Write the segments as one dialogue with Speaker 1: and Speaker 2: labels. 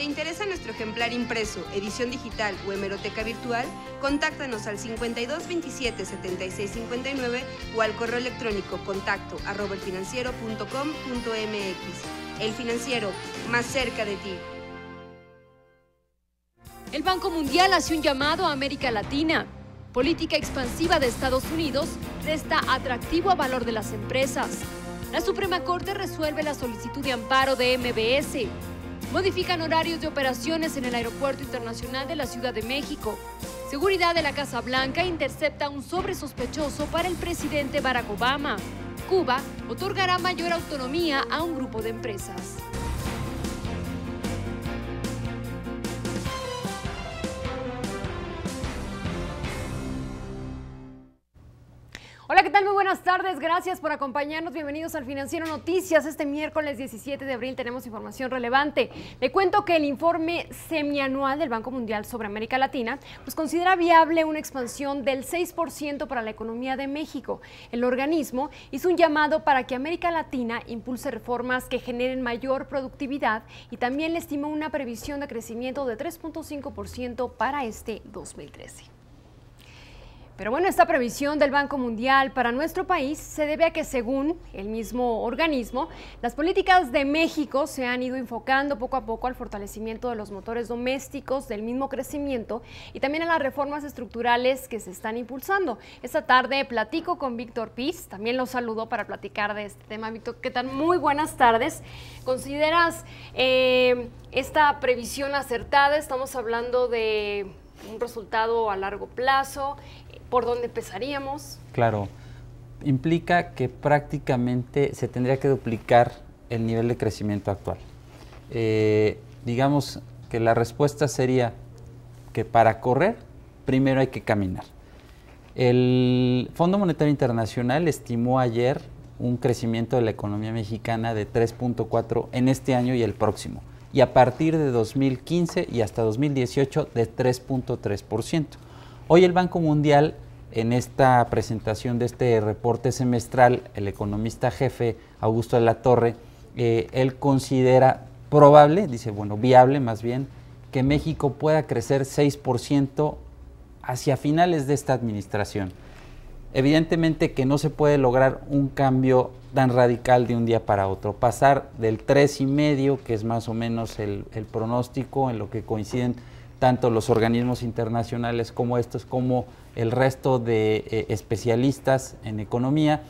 Speaker 1: ¿Te interesa nuestro ejemplar impreso, edición digital o hemeroteca virtual? Contáctanos al 52 27 76 59 o al correo electrónico contacto@elfinanciero.com.mx. El Financiero, más cerca de ti.
Speaker 2: El Banco Mundial hace un llamado a América Latina. Política expansiva de Estados Unidos resta atractivo a valor de las empresas. La Suprema Corte resuelve la solicitud de amparo de MBS. Modifican horarios de operaciones en el Aeropuerto Internacional de la Ciudad de México. Seguridad de la Casa Blanca intercepta un sobre sospechoso para el presidente Barack Obama. Cuba otorgará mayor autonomía a un grupo de empresas. Hola, ¿qué tal? Muy buenas tardes. Gracias por acompañarnos. Bienvenidos al Financiero Noticias. Este miércoles 17 de abril tenemos información relevante. Le cuento que el informe semianual del Banco Mundial sobre América Latina considera viable una expansión del 6% para la economía de México. El organismo hizo un llamado para que América Latina impulse reformas que generen mayor productividad y también le estimó una previsión de crecimiento de 3.5% para este 2013. Pero bueno, esta previsión del Banco Mundial para nuestro país se debe a que, según el mismo organismo, las políticas de México se han ido enfocando poco a poco al fortalecimiento de los motores domésticos, del mismo crecimiento y también a las reformas estructurales que se están impulsando. Esta tarde platico con Víctor Piz, también lo saludo para platicar de este tema. Víctor, ¿qué tal? Muy buenas tardes. ¿Consideras esta previsión acertada? Estamos hablando de un resultado a largo plazo. ¿Por dónde empezaríamos?
Speaker 3: Claro, implica que prácticamente se tendría que duplicar el nivel de crecimiento actual. Digamos que la respuesta sería que para correr, primero hay que caminar. El Fondo Monetario Internacional estimó ayer un crecimiento de la economía mexicana de 3.4 en este año y el próximo, y a partir de 2015 y hasta 2018 de 3.3%. Hoy el Banco Mundial, en esta presentación de este reporte semestral, el economista jefe Augusto de la Torre, él considera probable, dice, bueno, viable más bien, que México pueda crecer 6% hacia finales de esta administración. Evidentemente que no se puede lograr un cambio tan radical de un día para otro. Pasar del 3,5, que es más o menos el pronóstico en lo que coinciden tanto los organismos internacionales como estos, como el resto de especialistas en economía,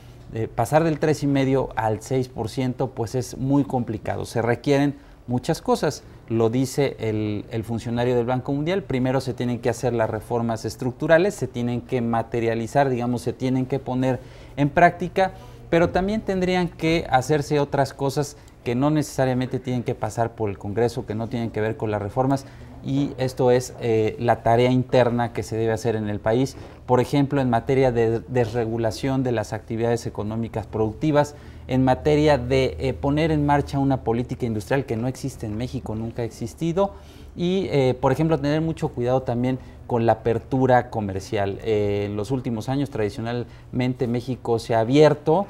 Speaker 3: pasar del 3,5 al 6%, pues es muy complicado. Se requieren muchas cosas, lo dice el funcionario del Banco Mundial. Primero se tienen que hacer las reformas estructurales, se tienen que materializar, digamos, se tienen que poner en práctica, pero también tendrían que hacerse otras cosas que no necesariamente tienen que pasar por el Congreso, que no tienen que ver con las reformas, y esto es la tarea interna que se debe hacer en el país, por ejemplo, en materia de desregulación de las actividades económicas productivas, en materia de poner en marcha una política industrial que no existe en México, nunca ha existido, y por ejemplo tener mucho cuidado también con la apertura comercial. En los últimos años tradicionalmente México se ha abierto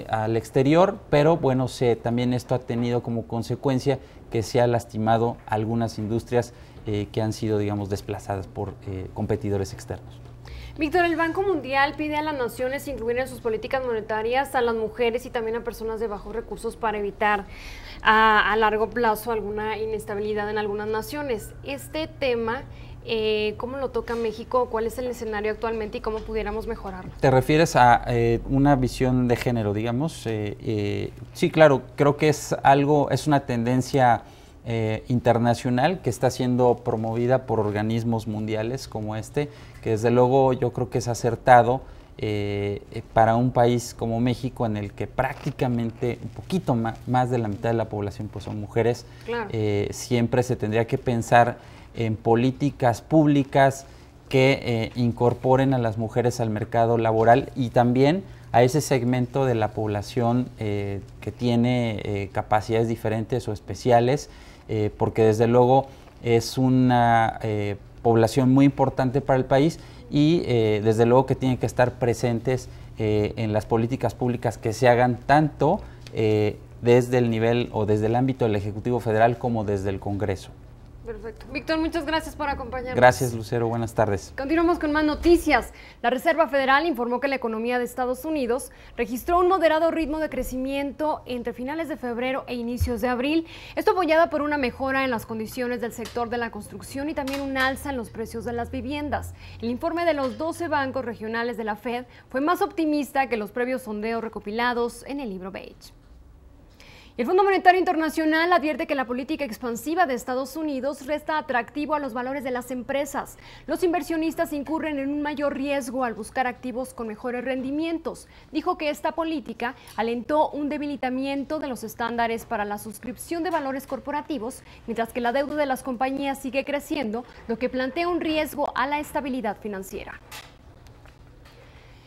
Speaker 3: al exterior, pero bueno, también esto ha tenido como consecuencia que se ha lastimado algunas industrias que han sido, digamos, desplazadas por competidores externos.
Speaker 2: Víctor, el Banco Mundial pide a las naciones incluir en sus políticas monetarias a las mujeres y también a personas de bajos recursos para evitar a largo plazo alguna inestabilidad en algunas naciones. Este tema, ¿cómo lo toca México? ¿Cuál es el escenario actualmente y cómo pudiéramos mejorarlo?
Speaker 3: ¿Te refieres a una visión de género, digamos? Sí, claro, creo que es una tendencia internacional que está siendo promovida por organismos mundiales como este, que desde luego yo creo que es acertado para un país como México, en el que prácticamente un poquito más de la mitad de la población pues son mujeres. Claro. Siempre se tendría que pensar en políticas públicas que incorporen a las mujeres al mercado laboral y también a ese segmento de la población que tiene capacidades diferentes o especiales, porque desde luego es una población muy importante para el país y desde luego que tienen que estar presentes en las políticas públicas que se hagan tanto desde el nivel o desde el ámbito del Ejecutivo Federal como desde el Congreso.
Speaker 2: Perfecto. Víctor, muchas gracias por acompañarnos.
Speaker 3: Gracias, Lucero. Buenas tardes.
Speaker 2: Continuamos con más noticias. La Reserva Federal informó que la economía de Estados Unidos registró un moderado ritmo de crecimiento entre finales de febrero e inicios de abril. Esto apoyada por una mejora en las condiciones del sector de la construcción y también un alza en los precios de las viviendas. El informe de los 12 bancos regionales de la Fed fue más optimista que los previos sondeos recopilados en el libro Beige. El Fondo Monetario Internacional advierte que la política expansiva de Estados Unidos resta atractivo a los valores de las empresas. Los inversionistas incurren en un mayor riesgo al buscar activos con mejores rendimientos. Dijo que esta política alentó un debilitamiento de los estándares para la suscripción de valores corporativos, mientras que la deuda de las compañías sigue creciendo, lo que plantea un riesgo a la estabilidad financiera.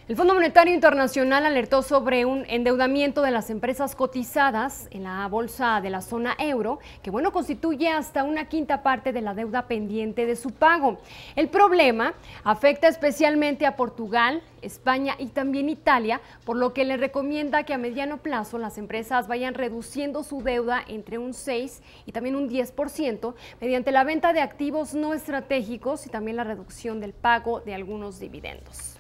Speaker 2: El Fondo Monetario Internacional alertó sobre un endeudamiento de las empresas cotizadas en la bolsa de la zona euro, que constituye hasta una quinta parte de la deuda pendiente de su pago. El problema afecta especialmente a Portugal, España y también Italia, por lo que le recomienda que a mediano plazo las empresas vayan reduciendo su deuda entre un 6 y también un 10% mediante la venta de activos no estratégicos y también la reducción del pago de algunos dividendos.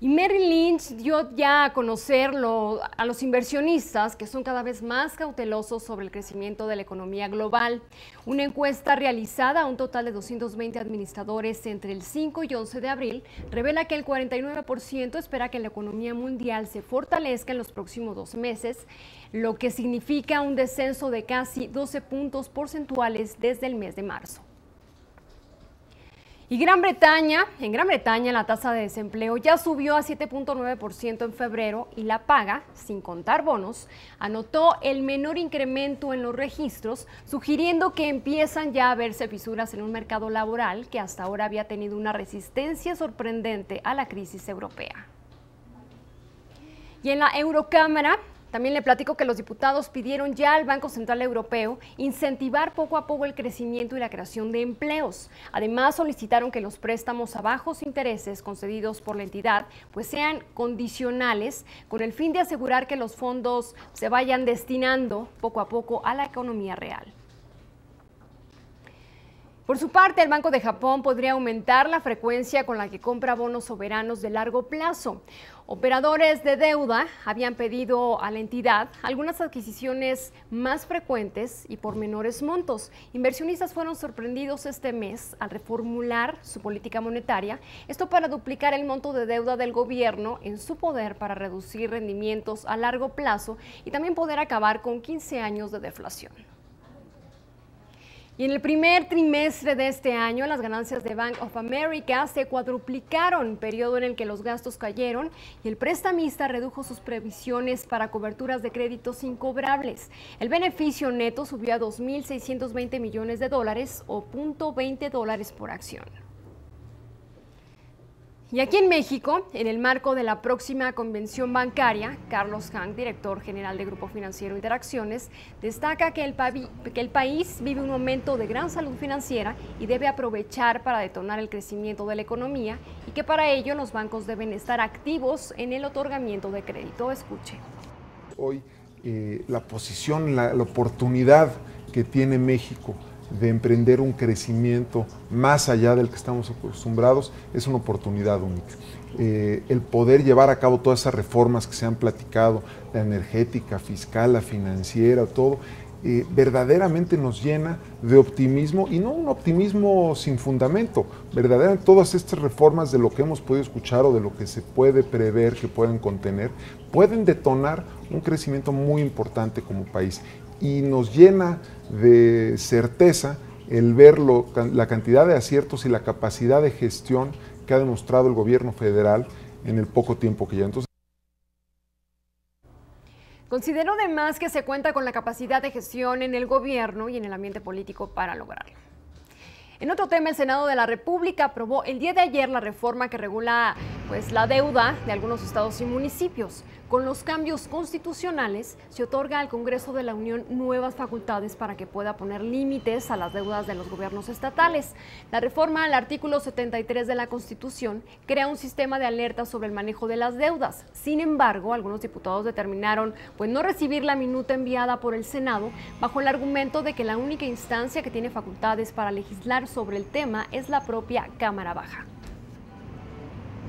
Speaker 2: Y Merrill Lynch dio ya a conocer a los inversionistas que son cada vez más cautelosos sobre el crecimiento de la economía global. Una encuesta realizada a un total de 220 administradores entre el 5 y 11 de abril revela que el 49% espera que la economía mundial se fortalezca en los próximos 12 meses, lo que significa un descenso de casi 12 puntos porcentuales desde el mes de marzo. Y en Gran Bretaña la tasa de desempleo ya subió a 7.9% en febrero y la paga, sin contar bonos, anotó el menor incremento en los registros, sugiriendo que empiezan ya a verse fisuras en un mercado laboral que hasta ahora había tenido una resistencia sorprendente a la crisis europea. Y en la Eurocámara, también le platico que los diputados pidieron ya al Banco Central Europeo incentivar poco a poco el crecimiento y la creación de empleos. Además, solicitaron que los préstamos a bajos intereses concedidos por la entidad sean condicionales con el fin de asegurar que los fondos se vayan destinando poco a poco a la economía real. Por su parte, el Banco de Japón podría aumentar la frecuencia con la que compra bonos soberanos de largo plazo. Operadores de deuda habían pedido a la entidad algunas adquisiciones más frecuentes y por menores montos. Inversionistas fueron sorprendidos este mes al reformular su política monetaria, esto para duplicar el monto de deuda del gobierno en su poder para reducir rendimientos a largo plazo y también poder acabar con 15 años de deflación. Y en el primer trimestre de este año, las ganancias de Bank of America se cuadruplicaron, periodo en el que los gastos cayeron y el prestamista redujo sus previsiones para coberturas de créditos incobrables. El beneficio neto subió a $2.620 millones o $0.20 por acción. Y aquí en México, en el marco de la próxima convención bancaria, Carlos Hank, director general de Grupo Financiero Interacciones, destaca que el país vive un momento de gran salud financiera y debe aprovechar para detonar el crecimiento de la economía y que para ello los bancos deben estar activos en el otorgamiento de crédito. Escuche.
Speaker 4: Hoy la posición, la oportunidad que tiene México de emprender un crecimiento más allá del que estamos acostumbrados es una oportunidad única. El poder llevar a cabo todas esas reformas que se han platicado, la energética, fiscal, la financiera, todo, verdaderamente nos llena de optimismo, y no un optimismo sin fundamento. Verdaderamente todas estas reformas, de lo que hemos podido escuchar o de lo que se puede prever que pueden contener, pueden detonar un crecimiento muy importante como país. Y nos llena de certeza el ver la cantidad de aciertos y la capacidad de gestión que ha demostrado el gobierno federal en el poco tiempo que lleva.
Speaker 2: Considero además que se cuenta con la capacidad de gestión en el gobierno y en el ambiente político para lograrlo. En otro tema, el Senado de la República aprobó el día de ayer la reforma que regula pues la deuda de algunos estados y municipios. Con los cambios constitucionales se otorga al Congreso de la Unión nuevas facultades para que pueda poner límites a las deudas de los gobiernos estatales. La reforma al artículo 73 de la Constitución crea un sistema de alerta sobre el manejo de las deudas. Sin embargo, algunos diputados determinaron no recibir la minuta enviada por el Senado bajo el argumento de que la única instancia que tiene facultades para legislar sobre el tema es la propia Cámara Baja.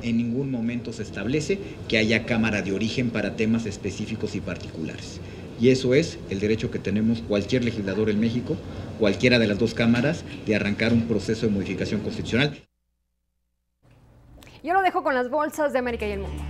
Speaker 5: En ningún momento se establece que haya cámara de origen para temas específicos y particulares. Y eso es el derecho que tenemos cualquier legislador en México, cualquiera de las dos cámaras, de arrancar un proceso de modificación constitucional.
Speaker 2: Yo lo dejo con las bolsas de América y el mundo.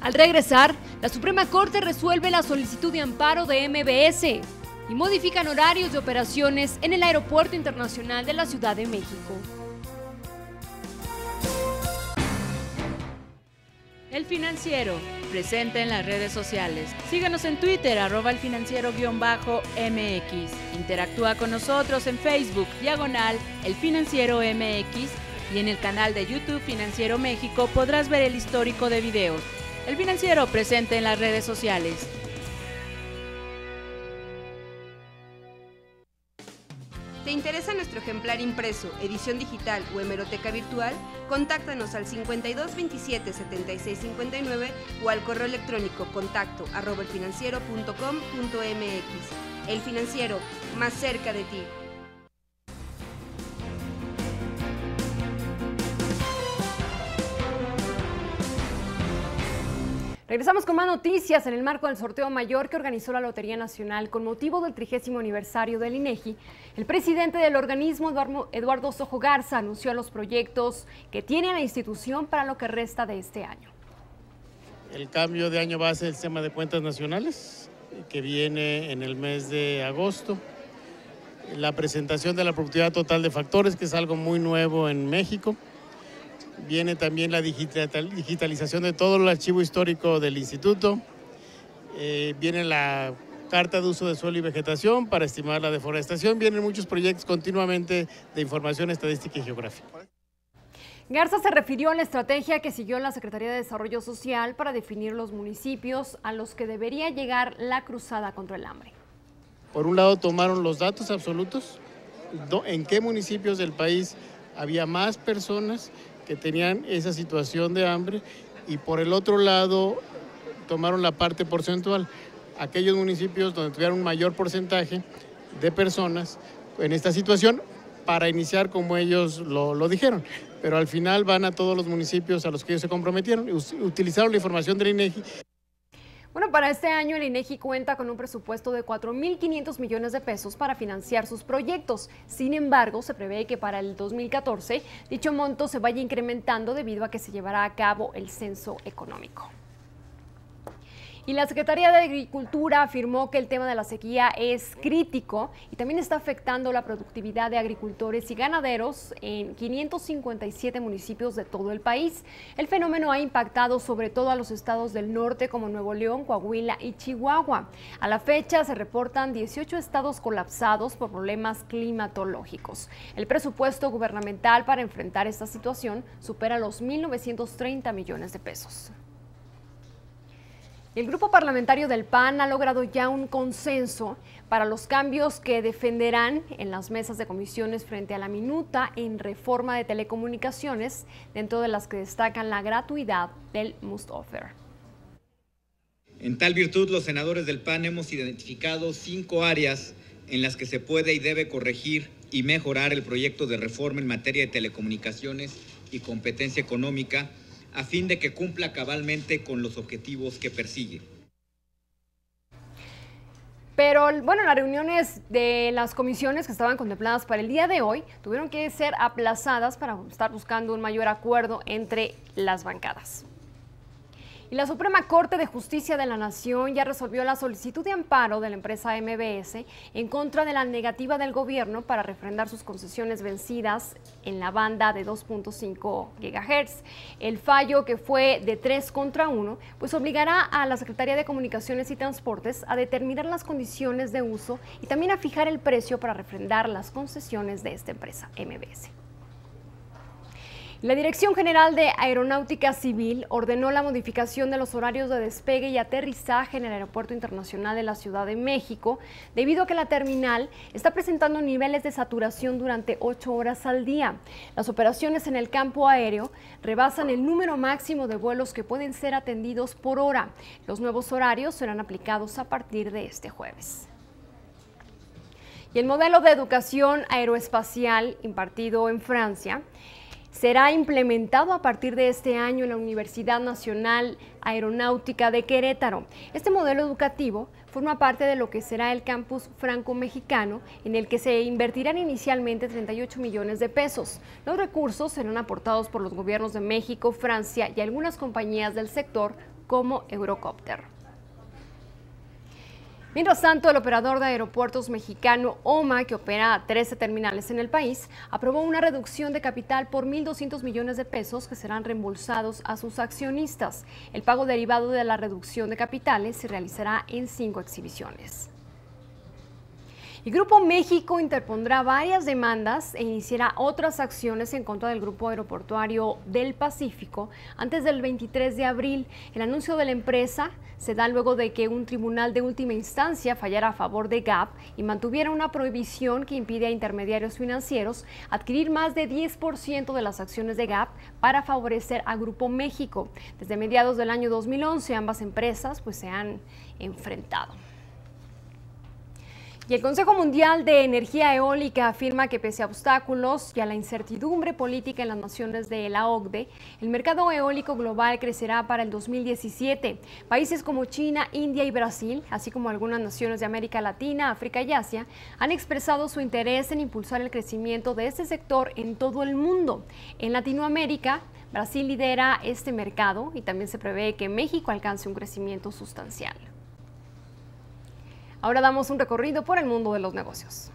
Speaker 2: Al regresar, la Suprema Corte resuelve la solicitud de amparo de MBS y modifican horarios de operaciones en el Aeropuerto Internacional de la Ciudad de México.
Speaker 6: El Financiero, presente en las redes sociales. Síganos en Twitter, @elfinanciero_MX. Interactúa con nosotros en Facebook, /El Financiero MX, y en el canal de YouTube Financiero México podrás ver el histórico de videos. El Financiero, presente en las redes sociales.
Speaker 1: ¿Te interesa nuestro ejemplar impreso, edición digital o hemeroteca virtual? Contáctanos al 5227-7659 o al correo electrónico contacto@elfinanciero.com.mx. El Financiero, más cerca de ti.
Speaker 2: Regresamos con más noticias. En el marco del sorteo mayor que organizó la Lotería Nacional con motivo del 30º aniversario del INEGI, el presidente del organismo, Eduardo Sojo Garza, anunció los proyectos que tiene la institución para lo que resta de este año.
Speaker 7: El cambio de año base del sistema de cuentas nacionales, que viene en el mes de agosto. La presentación de la productividad total de factores, que es algo muy nuevo en México. Viene también la digitalización de todo el archivo histórico del instituto. Viene la carta de uso de suelo y vegetación para estimar la deforestación. Vienen muchos proyectos continuamente de información estadística y geográfica.
Speaker 2: Garza se refirió a la estrategia que siguió la Secretaría de Desarrollo Social para definir los municipios a los que debería llegar la cruzada contra el hambre.
Speaker 7: Por un lado, tomaron los datos absolutos, en qué municipios del país había más personas que tenían esa situación de hambre, y por el otro lado tomaron la parte porcentual, aquellos municipios donde tuvieron un mayor porcentaje de personas en esta situación, para iniciar como ellos lo dijeron, pero al final van a todos los municipios a los que ellos se comprometieron, utilizaron la información del INEGI.
Speaker 2: Bueno, para este año el INEGI cuenta con un presupuesto de 4.500 millones de pesos para financiar sus proyectos. Sin embargo, se prevé que para el 2014 dicho monto se vaya incrementando debido a que se llevará a cabo el censo económico. Y la Secretaría de Agricultura afirmó que el tema de la sequía es crítico y también está afectando la productividad de agricultores y ganaderos en 557 municipios de todo el país. El fenómeno ha impactado sobre todo a los estados del norte como Nuevo León, Coahuila y Chihuahua. A la fecha se reportan 18 estados colapsados por problemas climatológicos. El presupuesto gubernamental para enfrentar esta situación supera los 1.930 millones de pesos. El grupo parlamentario del PAN ha logrado ya un consenso para los cambios que defenderán en las mesas de comisiones frente a la minuta en reforma de telecomunicaciones, dentro de las que destacan la gratuidad del must offer.
Speaker 5: En tal virtud, los senadores del PAN hemos identificado 5 áreas en las que se puede y debe corregir y mejorar el proyecto de reforma en materia de telecomunicaciones y competencia económica, a fin de que cumpla cabalmente con los objetivos que persigue.
Speaker 2: Pero bueno, las reuniones de las comisiones que estaban contempladas para el día de hoy tuvieron que ser aplazadas para estar buscando un mayor acuerdo entre las bancadas. Y la Suprema Corte de Justicia de la Nación ya resolvió la solicitud de amparo de la empresa MBS en contra de la negativa del gobierno para refrendar sus concesiones vencidas en la banda de 2.5 GHz. El fallo, que fue de 3 contra 1, pues obligará a la Secretaría de Comunicaciones y Transportes a determinar las condiciones de uso y también a fijar el precio para refrendar las concesiones de esta empresa MBS. La Dirección General de Aeronáutica Civil ordenó la modificación de los horarios de despegue y aterrizaje en el Aeropuerto Internacional de la Ciudad de México, debido a que la terminal está presentando niveles de saturación durante 8 horas al día. Las operaciones en el campo aéreo rebasan el número máximo de vuelos que pueden ser atendidos por hora. Los nuevos horarios serán aplicados a partir de este jueves. Y el modelo de educación aeroespacial impartido en Francia será implementado a partir de este año en la Universidad Nacional Aeronáutica de Querétaro. Este modelo educativo forma parte de lo que será el campus franco-mexicano, en el que se invertirán inicialmente 38 millones de pesos. Los recursos serán aportados por los gobiernos de México, Francia y algunas compañías del sector como Eurocopter. Mientras tanto, el operador de aeropuertos mexicano OMA, que opera 13 terminales en el país, aprobó una reducción de capital por 1.200 millones de pesos que serán reembolsados a sus accionistas. El pago derivado de la reducción de capitales se realizará en 5 exhibiciones. El Grupo México interpondrá varias demandas e iniciará otras acciones en contra del Grupo Aeroportuario del Pacífico antes del 23 de abril. El anuncio de la empresa se da luego de que un tribunal de última instancia fallara a favor de GAP y mantuviera una prohibición que impide a intermediarios financieros adquirir más de 10% de las acciones de GAP para favorecer a Grupo México. Desde mediados del año 2011, ambas empresas se han enfrentado. Y el Consejo Mundial de Energía Eólica afirma que pese a obstáculos y a la incertidumbre política en las naciones de la OCDE, el mercado eólico global crecerá para el 2017. Países como China, India y Brasil, así como algunas naciones de América Latina, África y Asia, han expresado su interés en impulsar el crecimiento de este sector en todo el mundo. En Latinoamérica, Brasil lidera este mercado y también se prevé que México alcance un crecimiento sustancial. Ahora damos un recorrido por el mundo de los negocios.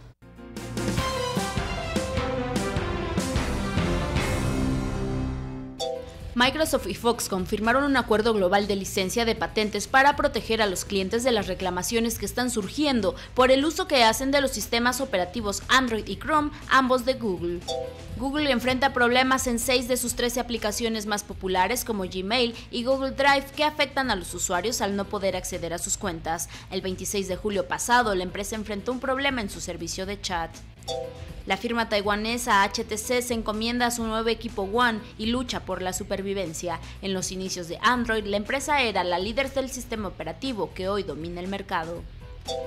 Speaker 8: Microsoft y Foxconn firmaron un acuerdo global de licencia de patentes para proteger a los clientes de las reclamaciones que están surgiendo por el uso que hacen de los sistemas operativos Android y Chrome, ambos de Google. Google enfrenta problemas en 6 de sus 13 aplicaciones más populares como Gmail y Google Drive que afectan a los usuarios al no poder acceder a sus cuentas. El 26 de julio pasado, la empresa enfrentó un problema en su servicio de chat. La firma taiwanesa HTC se encomienda a su nuevo equipo One y lucha por la supervivencia. En los inicios de Android, la empresa era la líder del sistema operativo que hoy domina el mercado.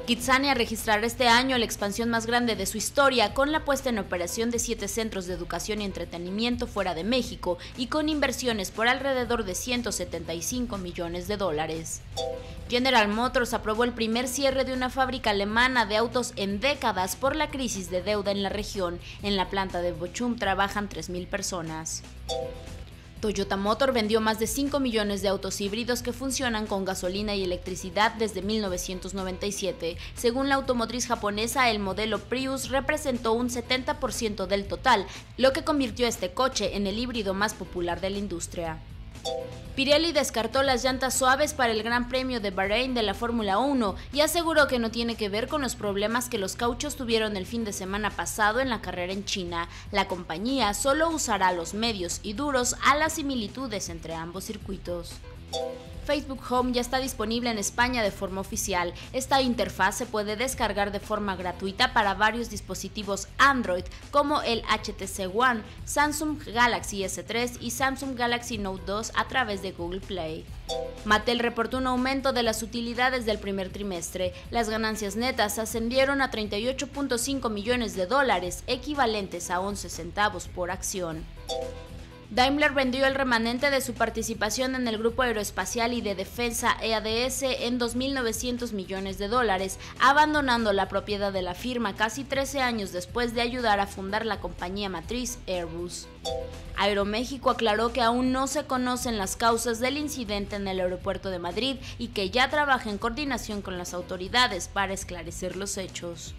Speaker 8: Kitsania registrará este año la expansión más grande de su historia con la puesta en operación de 7 centros de educación y entretenimiento fuera de México y con inversiones por alrededor de $175 millones. General Motors aprobó el primer cierre de una fábrica alemana de autos en décadas por la crisis de deuda en la región. En la planta de Bochum trabajan 3.000 personas. Toyota Motor vendió más de 5 millones de autos híbridos que funcionan con gasolina y electricidad desde 1997. Según la automotriz japonesa, el modelo Prius representó un 70% del total, lo que convirtió a este coche en el híbrido más popular de la industria. Pirelli descartó las llantas suaves para el Gran Premio de Bahrein de la Fórmula 1 y aseguró que no tiene que ver con los problemas que los cauchos tuvieron el fin de semana pasado en la carrera en China. La compañía solo usará los medios y duros a las similitudes entre ambos circuitos. Facebook Home ya está disponible en España de forma oficial. Esta interfaz se puede descargar de forma gratuita para varios dispositivos Android como el HTC One, Samsung Galaxy S3 y Samsung Galaxy Note 2 a través de Google Play. Mattel reportó un aumento de las utilidades del primer trimestre. Las ganancias netas ascendieron a $38.5 millones, equivalentes a 11 centavos por acción. Daimler vendió el remanente de su participación en el Grupo Aeroespacial y de Defensa EADS en $2.900 millones, abandonando la propiedad de la firma casi 13 años después de ayudar a fundar la compañía matriz Airbus. Aeroméxico aclaró que aún no se conocen las causas del incidente en el aeropuerto de Madrid y que ya trabaja en coordinación con las autoridades para esclarecer los hechos.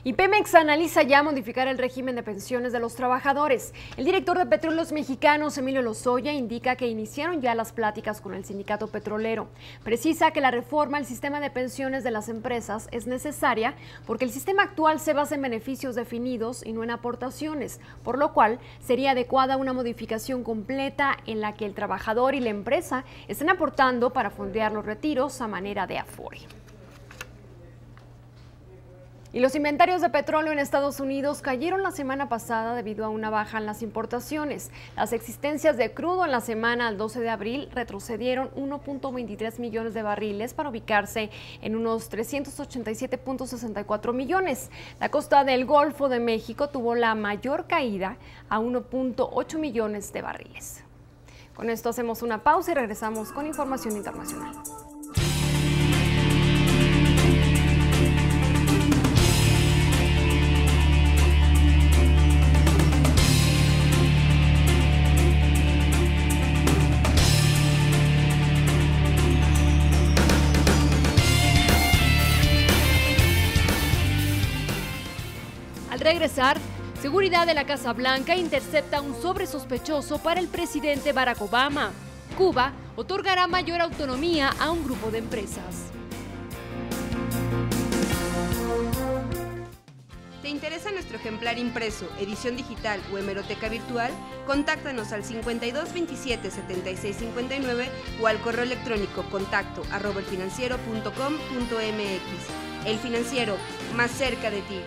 Speaker 2: Y Pemex analiza ya modificar el régimen de pensiones de los trabajadores. El director de Petróleos Mexicanos, Emilio Lozoya, indica que iniciaron ya las pláticas con el sindicato petrolero. Precisa que la reforma al sistema de pensiones de las empresas es necesaria porque el sistema actual se basa en beneficios definidos y no en aportaciones, por lo cual sería adecuada una modificación completa en la que el trabajador y la empresa estén aportando para fondear los retiros a manera de Afore. Y los inventarios de petróleo en Estados Unidos cayeron la semana pasada debido a una baja en las importaciones. Las existencias de crudo en la semana al 12 de abril retrocedieron 1.23 millones de barriles para ubicarse en unos 387.64 millones. La costa del Golfo de México tuvo la mayor caída a 1.8 millones de barriles. Con esto hacemos una pausa y regresamos con información internacional.
Speaker 9: Al regresar, seguridad de la Casa Blanca intercepta un sobre sospechoso para el presidente Barack Obama. Cuba otorgará mayor autonomía a un grupo de empresas.
Speaker 1: ¿Te interesa nuestro ejemplar impreso, edición digital o hemeroteca virtual? Contáctanos al 5227 7659 o al correo electrónico contacto@elfinanciero.com.mx. El Financiero, más cerca de ti.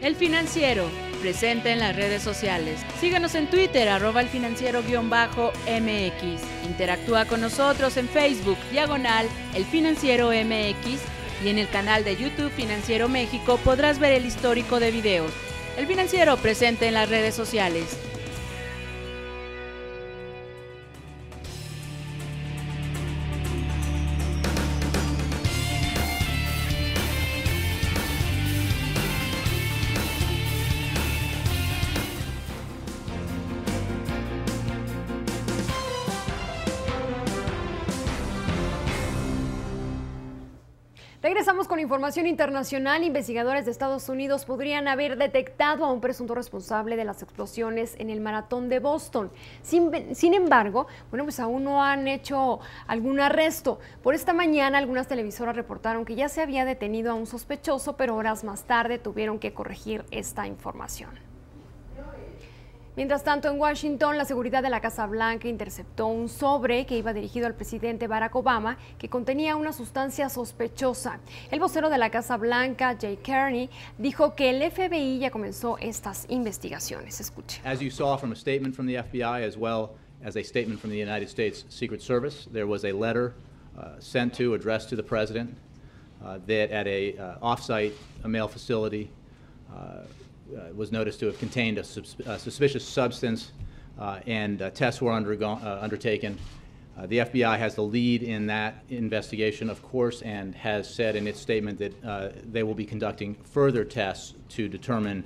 Speaker 6: El Financiero, presente en las redes sociales. Síguenos en Twitter, @elfinanciero_MX. Interactúa con nosotros en Facebook, /El Financiero MX, y en el canal de YouTube Financiero México podrás ver el histórico de videos. El Financiero, presente en las redes sociales.
Speaker 2: Regresamos con información internacional. Investigadores de Estados Unidos podrían haber detectado a un presunto responsable de las explosiones en el maratón de Boston. Sin embargo, pues aún no han hecho algún arresto. Por esta mañana, algunas televisoras reportaron que ya se había detenido a un sospechoso, pero horas más tarde tuvieron que corregir esta información. Mientras tanto, en Washington, la seguridad de la Casa Blanca interceptó un sobre que iba dirigido al presidente Barack Obama que contenía una sustancia sospechosa. El vocero de la Casa Blanca, Jay Carney, dijo que el FBI ya comenzó estas investigaciones. Escuche.
Speaker 10: As you saw from a statement from the FBI as well as a statement from the United States Secret Service, there was a letter addressed to the president that at a off-site mail facility was noticed to have contained a suspicious substance, and tests were undertaken. The FBI has the lead in that investigation, of course, and has said in its statement that they will be conducting further tests to determine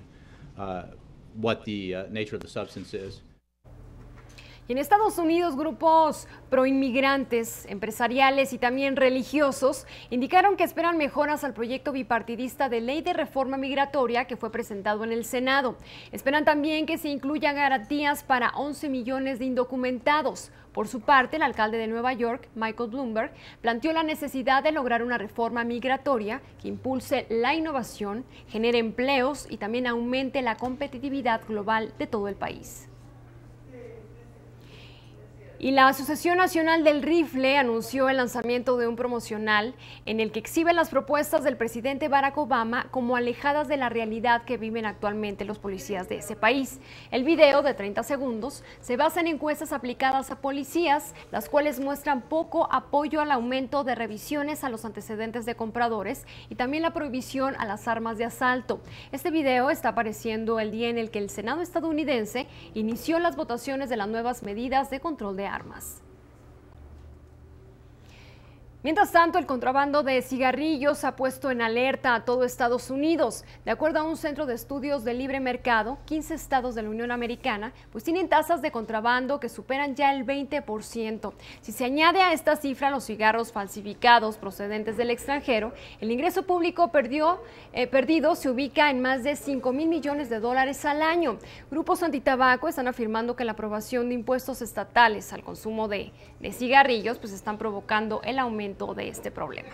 Speaker 10: what the nature of the substance is.
Speaker 2: Y en Estados Unidos, grupos proinmigrantes, empresariales y también religiosos indicaron que esperan mejoras al proyecto bipartidista de ley de reforma migratoria que fue presentado en el Senado. Esperan también que se incluyan garantías para 11 millones de indocumentados. Por su parte, el alcalde de Nueva York, Michael Bloomberg, planteó la necesidad de lograr una reforma migratoria que impulse la innovación, genere empleos y también aumente la competitividad global de todo el país. Y la Asociación Nacional del Rifle anunció el lanzamiento de un promocional en el que exhibe las propuestas del presidente Barack Obama como alejadas de la realidad que viven actualmente los policías de ese país. El video de 30 segundos se basa en encuestas aplicadas a policías, las cuales muestran poco apoyo al aumento de revisiones a los antecedentes de compradores y también la prohibición a las armas de asalto. Este video está apareciendo el día en el que el Senado estadounidense inició las votaciones de las nuevas medidas de control de armas. Mientras tanto, el contrabando de cigarrillos ha puesto en alerta a todo Estados Unidos. De acuerdo a un centro de estudios de libre mercado, 15 estados de la Unión Americana pues tienen tasas de contrabando que superan ya el 20%. Si se añade a esta cifra los cigarros falsificados procedentes del extranjero, el ingreso público perdido se ubica en más de $5,000 millones al año. Grupos antitabaco están afirmando que la aprobación de impuestos estatales al consumo de cigarrillos pues están provocando el aumento de este problema.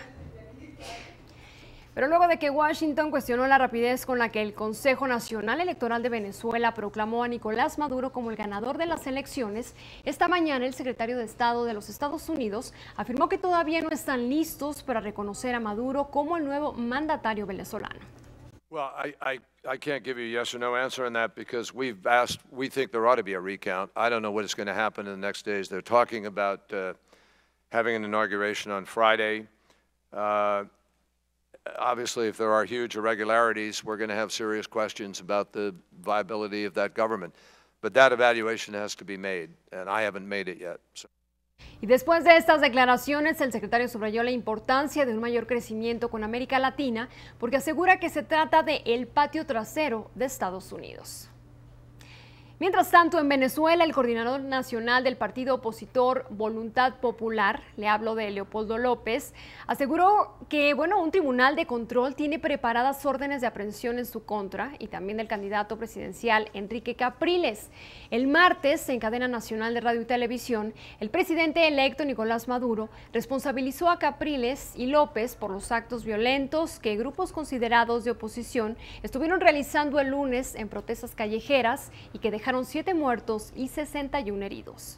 Speaker 2: Pero luego de que Washington cuestionó la rapidez con la que el Consejo Nacional Electoral de Venezuela proclamó a Nicolás Maduro como el ganador de las elecciones, esta mañana el secretario de Estado de los Estados Unidos afirmó que todavía no están listos para reconocer a Maduro como el nuevo mandatario venezolano.
Speaker 11: Well, I can't give you a yes or no answer on that because we think there ought to be a recount. I don't know what is going to happen in the next days. They're talking about having an inauguration on Friday. Obviously, if there are huge irregularities, we're going to have serious questions about the viability of that government. But that evaluation has to be made, and I haven't made it yet. So.
Speaker 2: Y después de estas declaraciones, el secretario subrayó la importancia de un mayor crecimiento con América Latina, porque asegura que se trata de el patio trasero de Estados Unidos. Mientras tanto, en Venezuela, el coordinador nacional del partido opositor Voluntad Popular, le hablo de Leopoldo López, aseguró que un tribunal de control tiene preparadas órdenes de aprehensión en su contra y también del candidato presidencial Enrique Capriles. El martes, en cadena nacional de radio y televisión, el presidente electo Nicolás Maduro responsabilizó a Capriles y López por los actos violentos que grupos considerados de oposición estuvieron realizando el lunes en protestas callejeras y que dejaron 7 muertos y 61 heridos.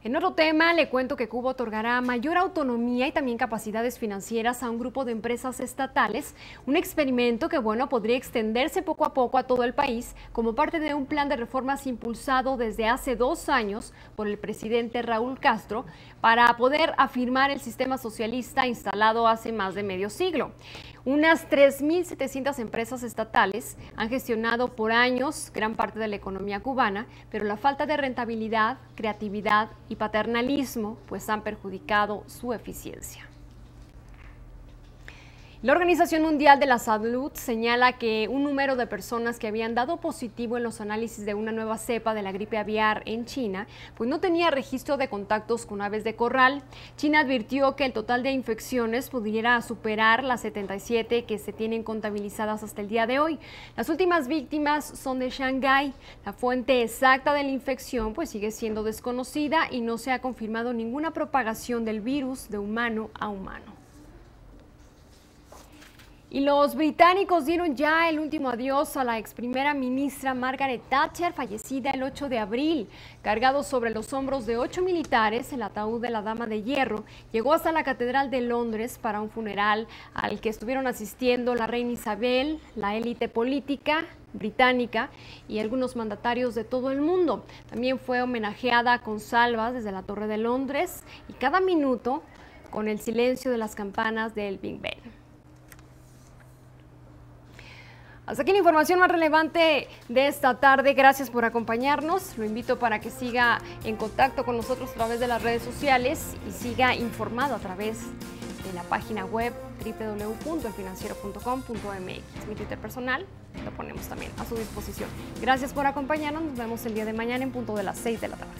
Speaker 2: En otro tema, le cuento que Cuba otorgará mayor autonomía y también capacidades financieras a un grupo de empresas estatales, un experimento que, podría extenderse poco a poco a todo el país como parte de un plan de reformas impulsado desde hace 2 años por el presidente Raúl Castro para poder afirmar el sistema socialista instalado hace más de medio siglo. Unas 3.700 empresas estatales han gestionado por años gran parte de la economía cubana, pero la falta de rentabilidad, creatividad y paternalismo pues han perjudicado su eficiencia. La Organización Mundial de la Salud señala que un número de personas que habían dado positivo en los análisis de una nueva cepa de la gripe aviar en China, pues no tenía registro de contactos con aves de corral. China advirtió que el total de infecciones pudiera superar las 77 que se tienen contabilizadas hasta el día de hoy. Las últimas víctimas son de Shanghái. La fuente exacta de la infección pues sigue siendo desconocida y no se ha confirmado ninguna propagación del virus de humano a humano. Y los británicos dieron ya el último adiós a la ex primera ministra Margaret Thatcher, fallecida el 8 de abril. Cargado sobre los hombros de 8 militares, el ataúd de la Dama de Hierro llegó hasta la Catedral de Londres para un funeral al que estuvieron asistiendo la reina Isabel, la élite política británica y algunos mandatarios de todo el mundo. También fue homenajeada con salvas desde la Torre de Londres y cada minuto con el silencio de las campanas del Big Ben. Hasta aquí la información más relevante de esta tarde. Gracias por acompañarnos. Lo invito para que siga en contacto con nosotros a través de las redes sociales y siga informado a través de la página web www.elfinanciero.com.mx. Mi Twitter personal lo ponemos también a su disposición. Gracias por acompañarnos. Nos vemos el día de mañana en punto de las 6 de la tarde.